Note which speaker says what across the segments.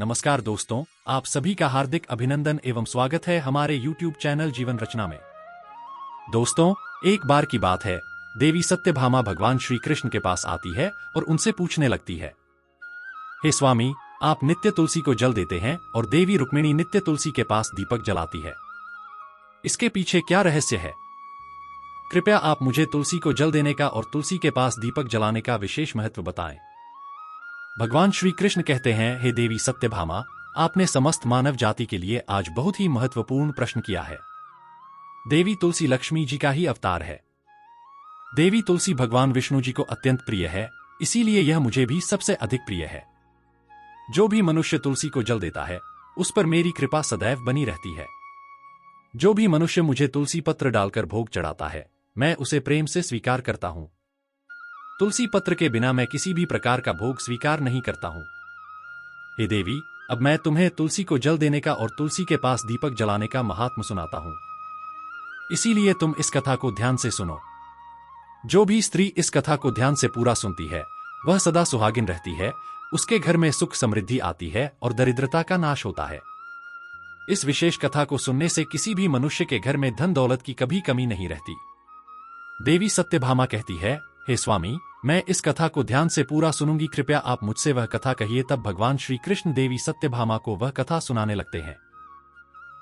Speaker 1: नमस्कार दोस्तों, आप सभी का हार्दिक अभिनंदन एवं स्वागत है हमारे YouTube चैनल जीवन रचना में। दोस्तों, एक बार की बात है, देवी सत्यभामा भगवान श्री कृष्ण के पास आती है और उनसे पूछने लगती है, हे स्वामी, आप नित्य तुलसी को जल देते हैं और देवी रुक्मिणी नित्य तुलसी के पास दीपक जलाती है। इसके पीछे क्या रहस्य है? कृपया आप मुझे तुलसी को जल देने का और तुलसी के पास दीपक जलाने का विशेष महत्व बताएं। भगवान श्री कृष्ण कहते हैं, हे देवी सत्यभामा, आपने समस्त मानव जाति के लिए आज बहुत ही महत्वपूर्ण प्रश्न किया है। देवी तुलसी लक्ष्मी जी का ही अवतार है। देवी तुलसी भगवान विष्णु जी को अत्यंत प्रिय है, इसीलिए यह मुझे भी सबसे अधिक प्रिय है। जो भी मनुष्य तुलसी को जल देता है, उस पर मेरी कृपा सदैव बनी रहती है। जो भी मनुष्य मुझे तुलसी पत्र डालकर भोग चढ़ाता है, मैं उसे प्रेम से स्वीकार करता हूं। तुलसी पत्र के बिना मैं किसी भी प्रकार का भोग स्वीकार नहीं करता हूं। हे देवी, अब मैं तुम्हें तुलसी को जल देने का और तुलसी के पास दीपक जलाने का महात्म सुनाता हूं। इसीलिए तुम इस कथा को ध्यान से सुनो। जो भी स्त्री इस कथा को ध्यान से पूरा सुनती है, वह सदा सुहागिन रहती है, उसके घर में सुख समृद्धि आती है और दरिद्रता का नाश होता है। इस विशेष कथा को सुनने से किसी भी मनुष्य के घर में धन दौलत की कभी कमी नहीं रहती। देवी सत्यभामा कहती है, हे स्वामी, मैं इस कथा को ध्यान से पूरा सुनूंगी, कृपया आप मुझसे वह कथा कहिए। तब भगवान श्री कृष्ण देवी सत्यभामा को वह कथा सुनाने लगते हैं।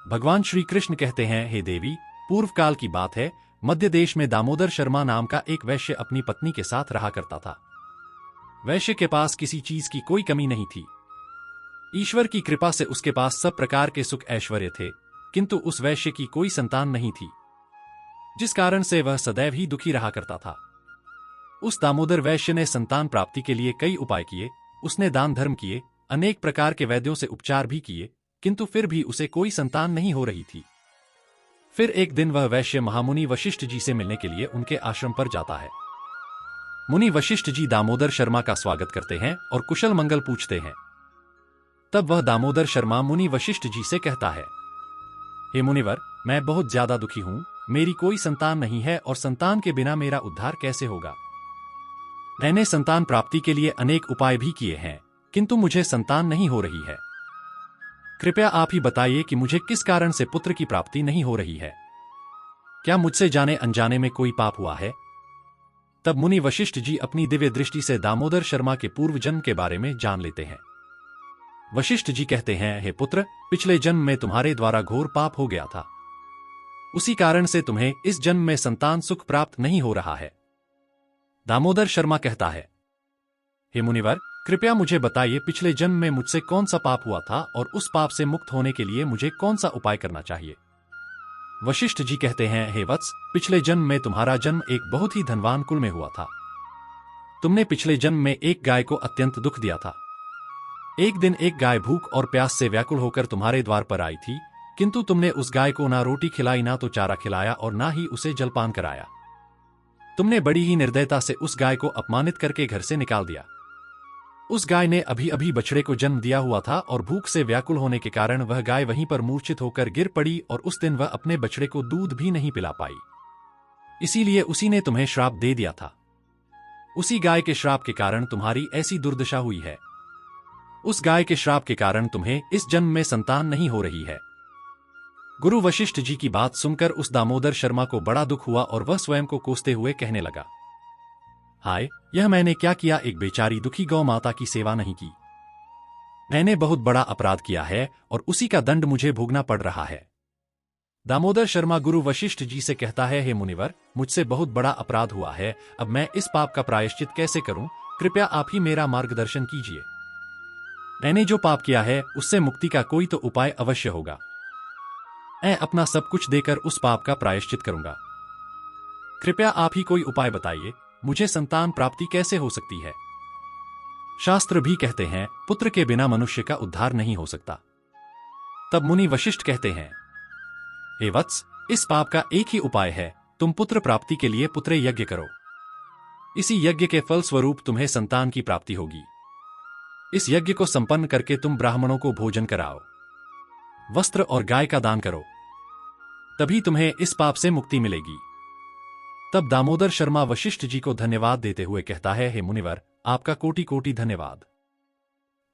Speaker 1: भगवान श्री कृष्ण कहते हैं, हे देवी, पूर्व काल की बात है, मध्य देश में दामोदर शर्मा नाम का एक वैश्य अपनी पत्नी के साथ रहा करता था। वैश्य के पास किसी चीज की कोई कमी नहीं थी। ईश्वर की कृपा से उसके पास सब प्रकार के सुख ऐश्वर्य थे, किंतु उस वैश्य की कोई संतान नहीं थी, जिस कारण से वह सदैव ही दुखी रहा करता था। उस दामोदर वैश्य ने संतान प्राप्ति के लिए कई उपाय किए, उसने दान धर्म किए, अनेक प्रकार के वैद्यों से उपचार भी किए, किंतु फिर भी उसे कोई संतान नहीं हो रही थी। फिर एक दिन वह वैश्य महामुनि वशिष्ठ जी से मिलने के लिए उनके आश्रम पर जाता है। मुनि वशिष्ठ जी दामोदर शर्मा का स्वागत करते हैं और कुशल मंगल पूछते हैं। तब वह दामोदर शर्मा मुनि वशिष्ठ जी से कहता है, हे मुनिवर, मैं बहुत ज्यादा दुखी हूं, मेरी कोई संतान नहीं है और संतान के बिना मेरा उद्धार कैसे होगा। मैंने संतान प्राप्ति के लिए अनेक उपाय भी किए हैं, किंतु मुझे संतान नहीं हो रही है। कृपया आप ही बताइए कि मुझे किस कारण से पुत्र की प्राप्ति नहीं हो रही है। क्या मुझसे जाने अनजाने में कोई पाप हुआ है? तब मुनि वशिष्ठ जी अपनी दिव्य दृष्टि से दामोदर शर्मा के पूर्व जन्म के बारे में जान लेते हैं। वशिष्ठ जी कहते हैं, हे पुत्र, पिछले जन्म में तुम्हारे द्वारा घोर पाप हो गया था, उसी कारण से तुम्हें इस जन्म में संतान सुख प्राप्त नहीं हो रहा है। दामोदर शर्मा कहता है, हे मुनिवर, कृपया मुझे बताइए, पिछले जन्म में मुझसे कौन सा पाप हुआ था और उस पाप से मुक्त होने के लिए मुझे कौन सा उपाय करना चाहिए। वशिष्ठ जी कहते हैं, हे वत्स, पिछले जन्म में तुम्हारा जन्म एक बहुत ही धनवान कुल में हुआ था। तुमने पिछले जन्म में एक गाय को अत्यंत दुख दिया था। एक दिन एक गाय भूख और प्यास से व्याकुल होकर तुम्हारे द्वार पर आई थी, किंतु तुमने उस गाय को ना रोटी खिलाई, ना तो चारा खिलाया और ना ही उसे जलपान कराया। तुमने बड़ी ही निर्दयता से उस गाय को अपमानित करके घर से निकाल दिया। उस गाय ने अभी अभी बछड़े को जन्म दिया हुआ था और भूख से व्याकुल होने के कारण वह गाय वहीं पर मूर्छित होकर गिर पड़ी और उस दिन वह अपने बछड़े को दूध भी नहीं पिला पाई। इसीलिए उसी ने तुम्हें श्राप दे दिया था। उसी गाय के श्राप के कारण तुम्हारी ऐसी दुर्दशा हुई है। उस गाय के श्राप के कारण तुम्हें इस जन्म में संतान नहीं हो रही है। गुरु वशिष्ठ जी की बात सुनकर उस दामोदर शर्मा को बड़ा दुख हुआ और वह स्वयं को कोसते हुए कहने लगा, हाय, यह मैंने क्या किया, एक बेचारी दुखी गौ माता की सेवा नहीं की। मैंने बहुत बड़ा अपराध किया है और उसी का दंड मुझे भोगना पड़ रहा है। दामोदर शर्मा गुरु वशिष्ठ जी से कहता है, हे मुनिवर, मुझसे बहुत बड़ा अपराध हुआ है, अब मैं इस पाप का प्रायश्चित कैसे करूं, कृपया आप ही मेरा मार्गदर्शन कीजिए। मैंने जो पाप किया है उससे मुक्ति का कोई तो उपाय अवश्य होगा। मैं अपना सब कुछ देकर उस पाप का प्रायश्चित करूंगा। कृपया आप ही कोई उपाय बताइए, मुझे संतान प्राप्ति कैसे हो सकती है। शास्त्र भी कहते हैं, पुत्र के बिना मनुष्य का उद्धार नहीं हो सकता। तब मुनि वशिष्ठ कहते हैं, हे वत्स, इस पाप का एक ही उपाय है, तुम पुत्र प्राप्ति के लिए पुत्र यज्ञ करो। इसी यज्ञ के फल स्वरूप तुम्हें संतान की प्राप्ति होगी। इस यज्ञ को संपन्न करके तुम ब्राह्मणों को भोजन कराओ, वस्त्र और गाय का दान करो, तभी तुम्हें इस पाप से मुक्ति मिलेगी। तब दामोदर शर्मा वशिष्ठ जी को धन्यवाद देते हुए कहता है, हे मुनिवर, आपका कोटि कोटि धन्यवाद।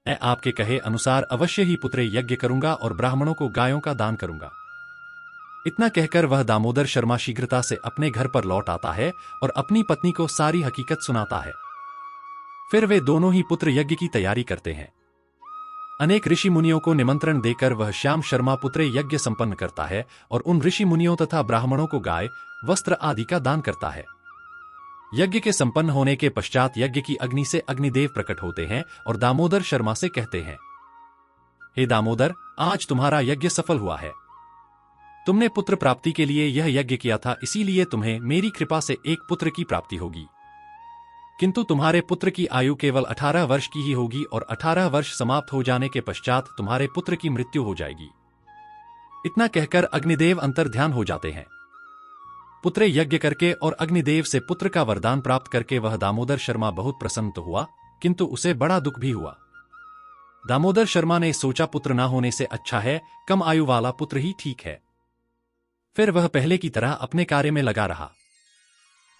Speaker 1: मैं आपके कहे अनुसार अवश्य ही पुत्र यज्ञ करूंगा और ब्राह्मणों को गायों का दान करूंगा। इतना कहकर वह दामोदर शर्मा शीघ्रता से अपने घर पर लौट आता है और अपनी पत्नी को सारी हकीकत सुनाता है। फिर वे दोनों ही पुत्र यज्ञ की तैयारी करते हैं। अनेक ऋषि मुनियों को निमंत्रण देकर वह श्याम शर्मा पुत्र यज्ञ संपन्न करता है और उन ऋषि मुनियों तथा ब्राह्मणों को गाय, वस्त्र आदि का दान करता है। यज्ञ के संपन्न होने के पश्चात यज्ञ की अग्नि से अग्निदेव प्रकट होते हैं और दामोदर शर्मा से कहते हैं, हे दामोदर, आज तुम्हारा यज्ञ सफल हुआ है। तुमने पुत्र प्राप्ति के लिए यह यज्ञ किया था, इसीलिए तुम्हें मेरी कृपा से एक पुत्र की प्राप्ति होगी। किंतु तुम्हारे पुत्र की आयु केवल 18 वर्ष की ही होगी और 18 वर्ष समाप्त हो जाने के पश्चात तुम्हारे पुत्र की मृत्यु हो जाएगी। इतना कहकर अग्निदेव अंतर्ध्यान हो जाते हैं। पुत्र यज्ञ करके और अग्निदेव से पुत्र का वरदान प्राप्त करके वह दामोदर शर्मा बहुत प्रसन्न तो हुआ, किंतु उसे बड़ा दुख भी हुआ। दामोदर शर्मा ने सोचा, पुत्र न होने से अच्छा है कम आयु वाला पुत्र ही ठीक है। फिर वह पहले की तरह अपने कार्य में लगा रहा।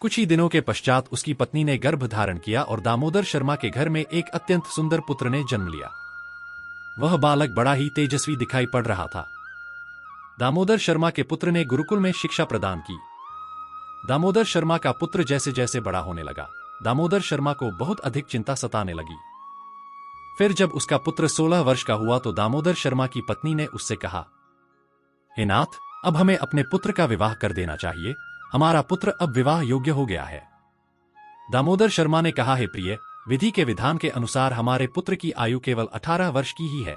Speaker 1: कुछ ही दिनों के पश्चात उसकी पत्नी ने गर्भ धारण किया और दामोदर शर्मा के घर में एक अत्यंत सुंदर पुत्र ने जन्म लिया। वह बालक बड़ा ही तेजस्वी दिखाई पड़ रहा था। दामोदर शर्मा के पुत्र ने गुरुकुल में शिक्षा प्रदान की। दामोदर शर्मा का पुत्र जैसे जैसे बड़ा होने लगा, दामोदर शर्मा को बहुत अधिक चिंता सताने लगी। फिर जब उसका पुत्र 16 वर्ष का हुआ तो दामोदर शर्मा की पत्नी ने उससे कहा, हे नाथ, अब हमें अपने पुत्र का विवाह कर देना चाहिए। हमारा पुत्र अब विवाह योग्य हो गया है। दामोदर शर्मा ने कहा, हे प्रिय, विधि के विधान के अनुसार हमारे पुत्र की आयु केवल 18 वर्ष की ही है।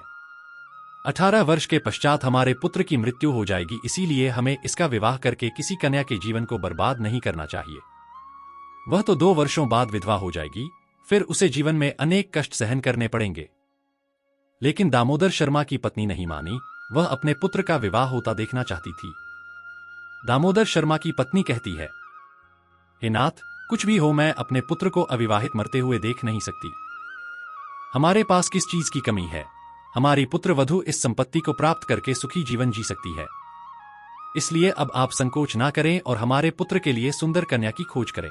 Speaker 1: 18 वर्ष के पश्चात हमारे पुत्र की मृत्यु हो जाएगी, इसीलिए हमें इसका विवाह करके किसी कन्या के जीवन को बर्बाद नहीं करना चाहिए। वह तो 2 वर्षों बाद विधवा हो जाएगी, फिर उसे जीवन में अनेक कष्ट सहन करने पड़ेंगे। लेकिन दामोदर शर्मा की पत्नी नहीं मानी, वह अपने पुत्र का विवाह होता देखना चाहती थी। दामोदर शर्मा की पत्नी कहती है, हे नाथ, कुछ भी हो, मैं अपने पुत्र को अविवाहित मरते हुए देख नहीं सकती। हमारे पास किस चीज की कमी है? हमारी पुत्र वधू इस संपत्ति को प्राप्त करके सुखी जीवन जी सकती है। इसलिए अब आप संकोच ना करें और हमारे पुत्र के लिए सुंदर कन्या की खोज करें।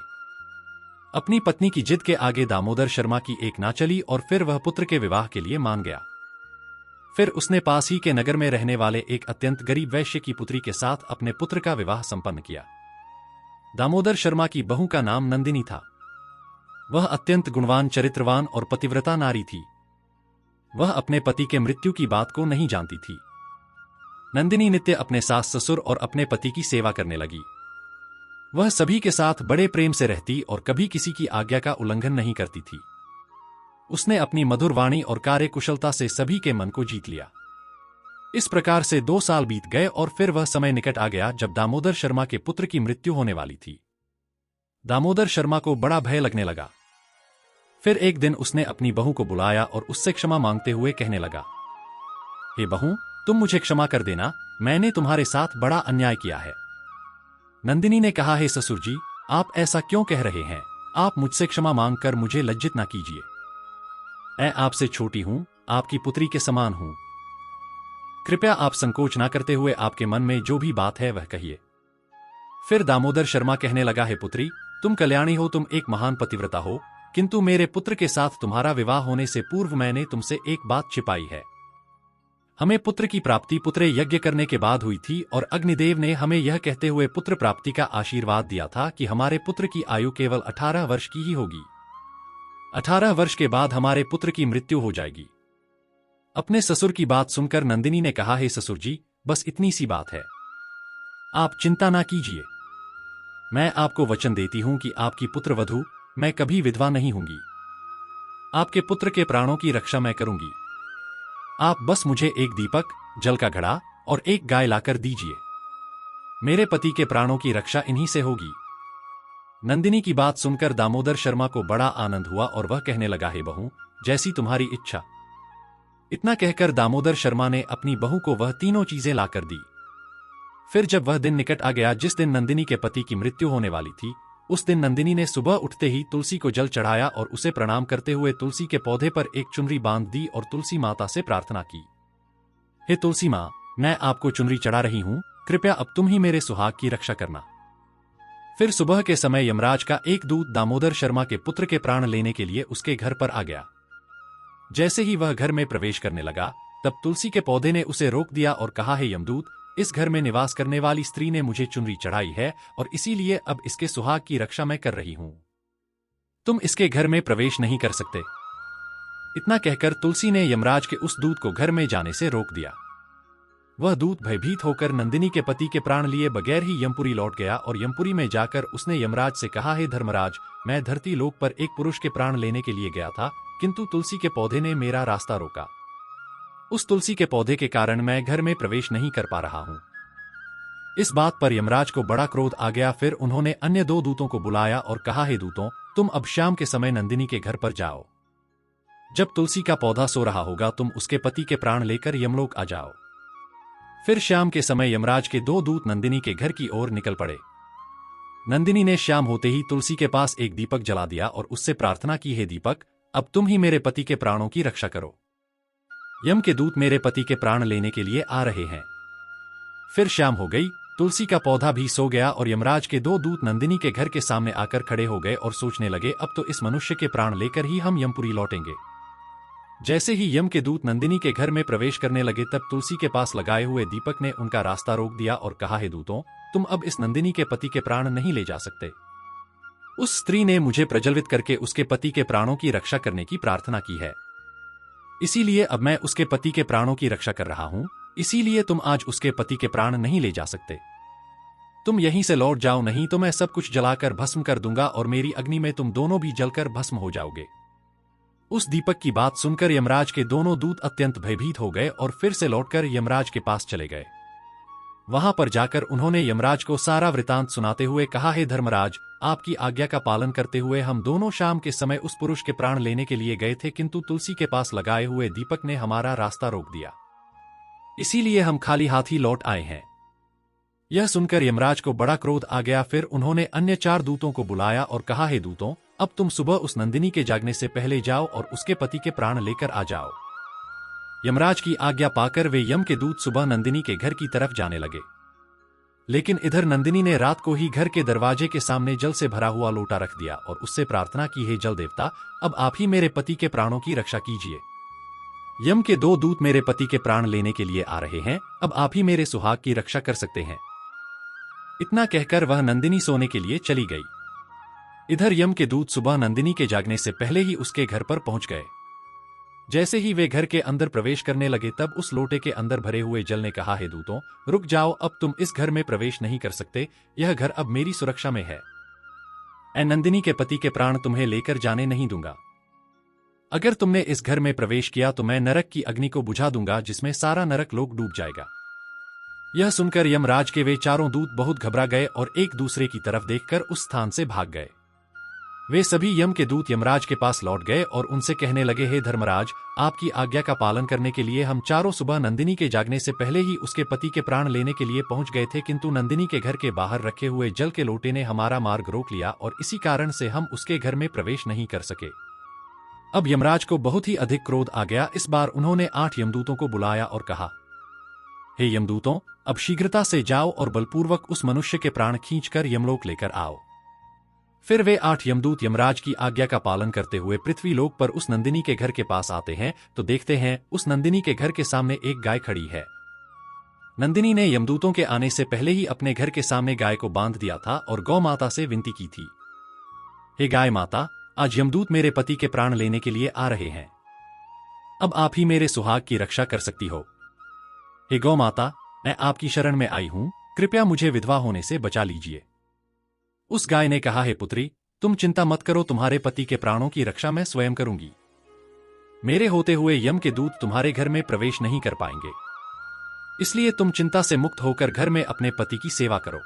Speaker 1: अपनी पत्नी की जिद के आगे दामोदर शर्मा की एक ना चली और फिर वह पुत्र के विवाह के लिए मान गया। फिर उसने पास ही के नगर में रहने वाले एक अत्यंत गरीब वैश्य की पुत्री के साथ अपने पुत्र का विवाह संपन्न किया। दामोदर शर्मा की बहू का नाम नंदिनी था। वह अत्यंत गुणवान, चरित्रवान और पतिव्रता नारी थी। वह अपने पति के मृत्यु की बात को नहीं जानती थी। नंदिनी नित्य अपने सास ससुर और अपने पति की सेवा करने लगी। वह सभी के साथ बड़े प्रेम से रहती और कभी किसी की आज्ञा का उल्लंघन नहीं करती थी। उसने अपनी मधुर वाणी और कार्यकुशलता से सभी के मन को जीत लिया। इस प्रकार से 2 साल बीत गए और फिर वह समय निकट आ गया जब दामोदर शर्मा के पुत्र की मृत्यु होने वाली थी। दामोदर शर्मा को बड़ा भय लगने लगा। फिर एक दिन उसने अपनी बहू को बुलाया और उससे क्षमा मांगते हुए कहने लगा, हे बहू, तुम मुझे क्षमा कर देना, मैंने तुम्हारे साथ बड़ा अन्याय किया है। नंदिनी ने कहा, हे ससुर जी, आप ऐसा क्यों कह रहे हैं? आप मुझसे क्षमा मांगकर मुझे लज्जित ना कीजिए। मैं आपसे छोटी हूं, आपकी पुत्री के समान हूं। कृपया आप संकोच ना करते हुए आपके मन में जो भी बात है वह कहिए। फिर दामोदर शर्मा कहने लगा, हे पुत्री, तुम कल्याणी हो, तुम एक महान पतिव्रता हो, किंतु मेरे पुत्र के साथ तुम्हारा विवाह होने से पूर्व मैंने तुमसे एक बात छिपाई है। हमें पुत्र की प्राप्ति पुत्र यज्ञ करने के बाद हुई थी और अग्निदेव ने हमें यह कहते हुए पुत्र प्राप्ति का आशीर्वाद दिया था कि हमारे पुत्र की आयु केवल 18 वर्ष की ही होगी। 18 वर्ष के बाद हमारे पुत्र की मृत्यु हो जाएगी। अपने ससुर की बात सुनकर नंदिनी ने कहा, हे ससुर जी, बस इतनी सी बात है, आप चिंता ना कीजिए। मैं आपको वचन देती हूं कि आपकी पुत्र वधू मैं कभी विधवा नहीं होंगी। आपके पुत्र के प्राणों की रक्षा मैं करूंगी। आप बस मुझे एक दीपक, जल का घड़ा और एक गाय लाकर दीजिए। मेरे पति के प्राणों की रक्षा इन्हीं से होगी। नंदिनी की बात सुनकर दामोदर शर्मा को बड़ा आनंद हुआ और वह कहने लगा, हे बहू, जैसी तुम्हारी इच्छा। इतना कहकर दामोदर शर्मा ने अपनी बहू को वह तीनों चीजें लाकर दी। फिर जब वह दिन निकट आ गया जिस दिन नंदिनी के पति की मृत्यु होने वाली थी, उस दिन नंदिनी ने सुबह उठते ही तुलसी को जल चढ़ाया और उसे प्रणाम करते हुए तुलसी के पौधे पर एक चुनरी बांध दी और तुलसी माता से प्रार्थना की, हे तुलसी माँ, मैं आपको चुनरी चढ़ा रही हूं, कृपया अब तुम ही मेरे सुहाग की रक्षा करना। फिर सुबह के समय यमराज का एक दूत दामोदर शर्मा के पुत्र के प्राण लेने के लिए उसके घर पर आ गया। जैसे ही वह घर में प्रवेश करने लगा, तब तुलसी के पौधे ने उसे रोक दिया और कहा, हे यमदूत, इस घर में निवास करने वाली स्त्री ने मुझे चुनरी चढ़ाई है और इसीलिए अब इसके सुहाग की रक्षा मैं कर रही हूं। तुम इसके घर में प्रवेश नहीं कर सकते। इतना कहकर तुलसी ने यमराज के उस दूत को घर में जाने से रोक दिया। वह दूत भयभीत होकर नंदिनी के पति के प्राण लिए बगैर ही यमपुरी लौट गया और यमपुरी में जाकर उसने यमराज से कहा, हे धर्मराज, मैं धरती लोक पर एक पुरुष के प्राण लेने के लिए गया था, किंतु तुलसी के पौधे ने मेरा रास्ता रोका। उस तुलसी के पौधे के कारण मैं घर में प्रवेश नहीं कर पा रहा हूं। इस बात पर यमराज को बड़ा क्रोध आ गया। फिर उन्होंने अन्य 2 दूतों को बुलाया और कहा, हे दूतों, तुम अब शाम के समय नंदिनी के घर पर जाओ। जब तुलसी का पौधा सो रहा होगा, तुम उसके पति के प्राण लेकर यमलोक आ जाओ। फिर शाम के समय यमराज के 2 दूत नंदिनी के घर की ओर निकल पड़े। नंदिनी ने शाम होते ही तुलसी के पास एक दीपक जला दिया और उससे प्रार्थना की, हे दीपक, अब तुम ही मेरे पति के प्राणों की रक्षा करो। यम के दूत मेरे पति के प्राण लेने के लिए आ रहे हैं। फिर शाम हो गई, तुलसी का पौधा भी सो गया और यमराज के 2 दूत नंदिनी के घर के सामने आकर खड़े हो गए और सोचने लगे, अब तो इस मनुष्य के प्राण लेकर ही हम यमपुरी लौटेंगे। जैसे ही यम के दूत नंदिनी के घर में प्रवेश करने लगे, तब तुलसी के पास लगाए हुए दीपक ने उनका रास्ता रोक दिया और कहा, हे दूतों, तुम अब इस नंदिनी के पति के प्राण नहीं ले जा सकते। उस स्त्री ने मुझे प्रज्वलित करके उसके पति के प्राणों की रक्षा करने की प्रार्थना की है, इसीलिए अब मैं उसके पति के प्राणों की रक्षा कर रहा हूं। इसीलिए तुम आज उसके पति के प्राण नहीं ले जा सकते। तुम यहीं से लौट जाओ, नहीं तो मैं सब कुछ जलाकर भस्म कर दूंगा और मेरी अग्नि में तुम दोनों भी जलकर भस्म हो जाओगे। उस दीपक की बात सुनकर यमराज के दोनों दूत अत्यंत भयभीत हो गए और फिर से लौटकर यमराज के पास चले गए। वहां पर जाकर उन्होंने यमराज को सारा वृतांत सुनाते हुए कहा, हे धर्मराज, आपकी आज्ञा का पालन करते हुए हम दोनों शाम के समय उस पुरुष के प्राण लेने के लिए गए थे, किंतु तुलसी के पास लगाए हुए दीपक ने हमारा रास्ता रोक दिया, इसीलिए हम खाली हाथ ही लौट आए हैं। यह सुनकर यमराज को बड़ा क्रोध आ गया। फिर उन्होंने अन्य 4 दूतों को बुलाया और कहा, हे दूतों, अब तुम सुबह उस नंदिनी के जागने से पहले जाओ और उसके पति के प्राण लेकर आ जाओ। यमराज की आज्ञा पाकर वे यम के दूत सुबह नंदिनी के घर की तरफ जाने लगे। लेकिन इधर नंदिनी ने रात को ही घर के दरवाजे के सामने जल से भरा हुआ लोटा रख दिया और उससे प्रार्थना की, हे जल देवता, अब आप ही मेरे पति के प्राणों की रक्षा कीजिए। यम के 2 दूत मेरे पति के प्राण लेने के लिए आ रहे हैं, अब आप ही मेरे सुहाग की रक्षा कर सकते हैं। इतना कहकर वह नंदिनी सोने के लिए चली गई। इधर यम के दूत सुबह नंदिनी के जागने से पहले ही उसके घर पर पहुंच गए। जैसे ही वे घर के अंदर प्रवेश करने लगे, तब उस लोटे के अंदर भरे हुए जल ने कहा, हे दूतों, रुक जाओ, अब तुम इस घर में प्रवेश नहीं कर सकते। यह घर अब मेरी सुरक्षा में है। ऐ नंदिनी के पति के प्राण तुम्हें लेकर जाने नहीं दूंगा। अगर तुमने इस घर में प्रवेश किया तो मैं नरक की अग्नि को बुझा दूंगा, जिसमें सारा नरक लोक डूब जाएगा। यह सुनकर यमराज के वे 4 दूत बहुत घबरा गए और एक दूसरे की तरफ देखकर उस स्थान से भाग गए। वे सभी यम के दूत यमराज के पास लौट गए और उनसे कहने लगे, हे धर्मराज, आपकी आज्ञा का पालन करने के लिए हम चारों सुबह नंदिनी के जागने से पहले ही उसके पति के प्राण लेने के लिए पहुंच गए थे, किंतु नंदिनी के घर के बाहर रखे हुए जल के लोटे ने हमारा मार्ग रोक लिया और इसी कारण से हम उसके घर में प्रवेश नहीं कर सके। अब यमराज को बहुत ही अधिक क्रोध आ गया। इस बार उन्होंने 8 यमदूतों को बुलाया और कहा, हे यमदूतों, अब शीघ्रता से जाओ और बलपूर्वक उस मनुष्य के प्राण खींचकर यमलोक लेकर आओ। फिर वे 8 यमदूत यमराज की आज्ञा का पालन करते हुए पृथ्वी लोक पर उस नंदिनी के घर के पास आते हैं तो देखते हैं उस नंदिनी के घर के सामने एक गाय खड़ी है। नंदिनी ने यमदूतों के आने से पहले ही अपने घर के सामने गाय को बांध दिया था और गौ माता से विनती की थी, हे गाय माता, आज यमदूत मेरे पति के प्राण लेने के लिए आ रहे हैं। अब आप ही मेरे सुहाग की रक्षा कर सकती हो। हे गौ माता, मैं आपकी शरण में आई हूं, कृपया मुझे विधवा होने से बचा लीजिए। उस गाय ने कहा, हे पुत्री, तुम चिंता मत करो, तुम्हारे पति के प्राणों की रक्षा मैं स्वयं करूंगी। मेरे होते हुए यम के दूत तुम्हारे घर में प्रवेश नहीं कर पाएंगे, इसलिए तुम चिंता से मुक्त होकर घर में अपने पति की सेवा करो।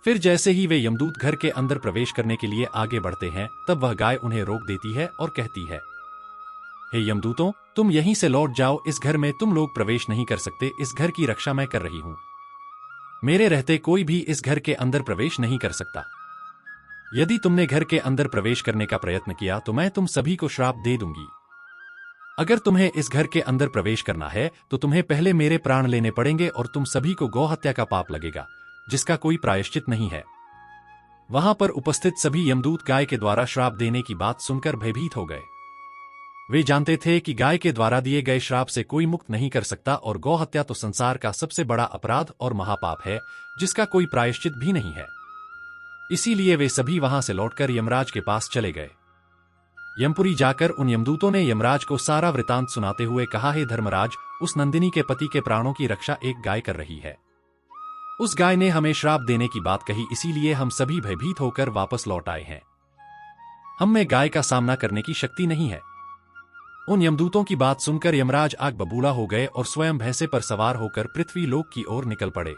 Speaker 1: फिर जैसे ही वे यमदूत घर के अंदर प्रवेश करने के लिए आगे बढ़ते हैं, तब वह गाय उन्हें रोक देती है और कहती है, हे यमदूतों, तुम यहीं से लौट जाओ, इस घर में तुम लोग प्रवेश नहीं कर सकते, इस घर की रक्षा मैं कर रही हूं। मेरे रहते कोई भी इस घर के अंदर प्रवेश नहीं कर सकता। यदि तुमने घर के अंदर प्रवेश करने का प्रयत्न किया तो मैं तुम सभी को श्राप दे दूंगी। अगर तुम्हें इस घर के अंदर प्रवेश करना है तो तुम्हें पहले मेरे प्राण लेने पड़ेंगे और तुम सभी को गौ हत्या का पाप लगेगा, जिसका कोई प्रायश्चित नहीं है। वहां पर उपस्थित सभी यमदूत गाय के द्वारा श्राप देने की बात सुनकर भयभीत हो गए। वे जानते थे कि गाय के द्वारा दिए गए श्राप से कोई मुक्त नहीं कर सकता और गौ हत्या तो संसार का सबसे बड़ा अपराध और महापाप है, जिसका कोई प्रायश्चित भी नहीं है। इसीलिए वे सभी वहां से लौटकर यमराज के पास चले गए। यमपुरी जाकर उन यमदूतों ने यमराज को सारा वृतांत सुनाते हुए कहा, हे धर्मराज, उस नंदिनी के पति के प्राणों की रक्षा एक गाय कर रही है। उस गाय ने हमें श्राप देने की बात कही, इसीलिए हम सभी भयभीत होकर वापस लौट आए हैं। हम में गाय का सामना करने की शक्ति नहीं है। उन यमदूतों की बात सुनकर यमराज आग बबूला हो गए और स्वयं भैंसे पर सवार होकर पृथ्वी लोक की ओर निकल पड़े।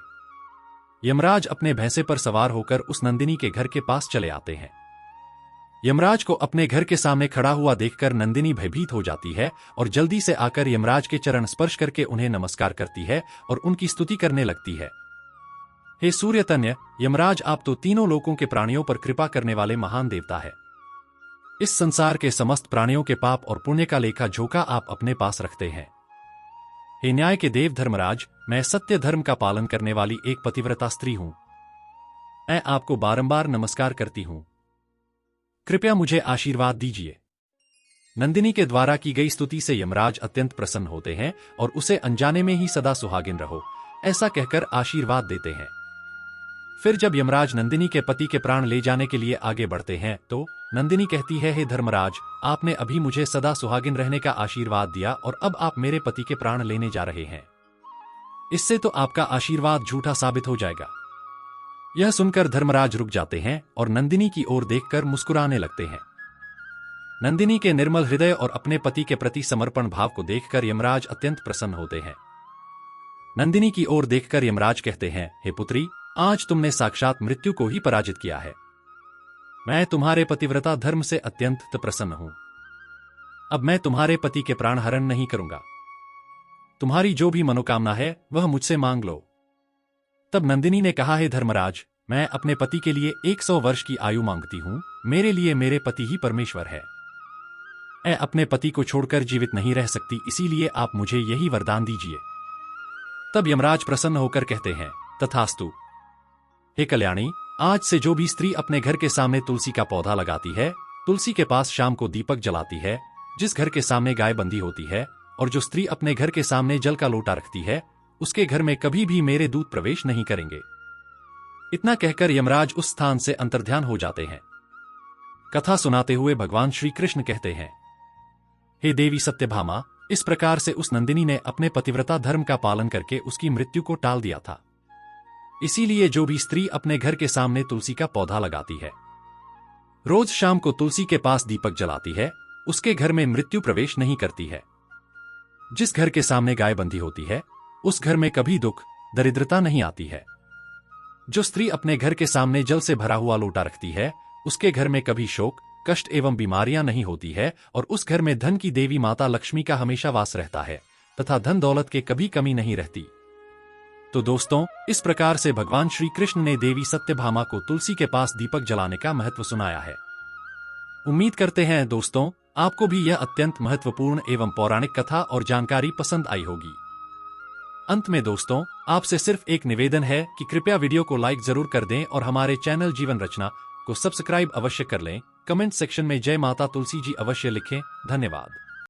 Speaker 1: यमराज अपने भैंसे पर सवार होकर उस नंदिनी के घर के पास चले आते हैं। यमराज को अपने घर के सामने खड़ा हुआ देखकर नंदिनी भयभीत हो जाती है और जल्दी से आकर यमराज के चरण स्पर्श करके उन्हें नमस्कार करती है और उनकी स्तुति करने लगती है। हे सूर्यतन्य, यमराज, आप तो तीनों लोकों के प्राणियों पर कृपा करने वाले महान देवता है। इस संसार के समस्त प्राणियों के पाप और पुण्य का लेखा जोखा आप अपने पास रखते हैं। हे न्याय के देव धर्मराज, मैं सत्य धर्म का पालन करने वाली एक पतिव्रता स्त्री हूं। मैं आपको बारंबार नमस्कार करती हूं। कृपया मुझे आशीर्वाद दीजिए। नंदिनी के द्वारा की गई स्तुति से यमराज अत्यंत प्रसन्न होते हैं और उसे अनजाने में ही सदा सुहागिन रहो, ऐसा कहकर आशीर्वाद देते हैं। फिर जब यमराज नंदिनी के पति के प्राण ले जाने के लिए आगे बढ़ते हैं तो नंदिनी कहती है, हे धर्मराज, आपने अभी मुझे सदा सुहागिन रहने का आशीर्वाद दिया और अब आप मेरे पति के प्राण लेने जा रहे हैं। इससे तो आपका आशीर्वाद झूठा साबित हो जाएगा। यह सुनकर धर्मराज रुक जाते हैं और नंदिनी की ओर देखकर मुस्कुराने लगते हैं। नंदिनी के निर्मल हृदय और अपने पति के प्रति समर्पण भाव को देखकर यमराज अत्यंत प्रसन्न होते हैं। नंदिनी की ओर देखकर यमराज कहते हैं, हे पुत्री, आज तुमने साक्षात मृत्यु को ही पराजित किया है। मैं तुम्हारे पतिव्रता धर्म से अत्यंत प्रसन्न हूं। अब मैं तुम्हारे पति के प्राण हरण नहीं करूंगा। तुम्हारी जो भी मनोकामना है वह मुझसे मांग लो। तब नंदिनी ने कहा, हे धर्मराज, मैं अपने पति के लिए 100 वर्ष की आयु मांगती हूं। मेरे लिए मेरे पति ही परमेश्वर है। मैं अपने पति को छोड़कर जीवित नहीं रह सकती, इसीलिए आप मुझे यही वरदान दीजिए। तब यमराज प्रसन्न होकर कहते हैं, तथास्तु। हे कल्याणी, आज से जो भी स्त्री अपने घर के सामने तुलसी का पौधा लगाती है, तुलसी के पास शाम को दीपक जलाती है, जिस घर के सामने गाय बंधी होती है और जो स्त्री अपने घर के सामने जल का लोटा रखती है, उसके घर में कभी भी मेरे दूत प्रवेश नहीं करेंगे। इतना कहकर यमराज उस स्थान से अंतर्ध्यान हो जाते हैं। कथा सुनाते हुए भगवान श्री कृष्ण कहते हैं, हे देवी सत्यभामा, इस प्रकार से उस नंदिनी ने अपने पतिव्रता धर्म का पालन करके उसकी मृत्यु को टाल दिया था। इसीलिए जो भी स्त्री अपने घर के सामने तुलसी का पौधा लगाती है, रोज शाम को तुलसी के पास दीपक जलाती है, उसके घर में मृत्यु प्रवेश नहीं करती है। जिस घर के सामने गाय बंधी होती है, उस घर में कभी दुख, दरिद्रता नहीं आती है। जो स्त्री अपने घर के सामने जल से भरा हुआ लोटा रखती है, उसके घर में कभी शोक, कष्ट एवं बीमारियां नहीं होती है और उस घर में धन की देवी माता लक्ष्मी का हमेशा वास रहता है तथा धन दौलत के कभी कमी नहीं रहती। तो दोस्तों, इस प्रकार से भगवान श्री कृष्ण ने देवी सत्यभामा को तुलसी के पास दीपक जलाने का महत्व सुनाया है। उम्मीद करते हैं दोस्तों, आपको भी यह अत्यंत महत्वपूर्ण एवं पौराणिक कथा और जानकारी पसंद आई होगी। अंत में दोस्तों, आपसे सिर्फ एक निवेदन है कि कृपया वीडियो को लाइक जरूर कर दें और हमारे चैनल जीवन रचना को सब्सक्राइब अवश्य कर लें। कमेंट सेक्शन में जय माता तुलसी जी अवश्य लिखें। धन्यवाद।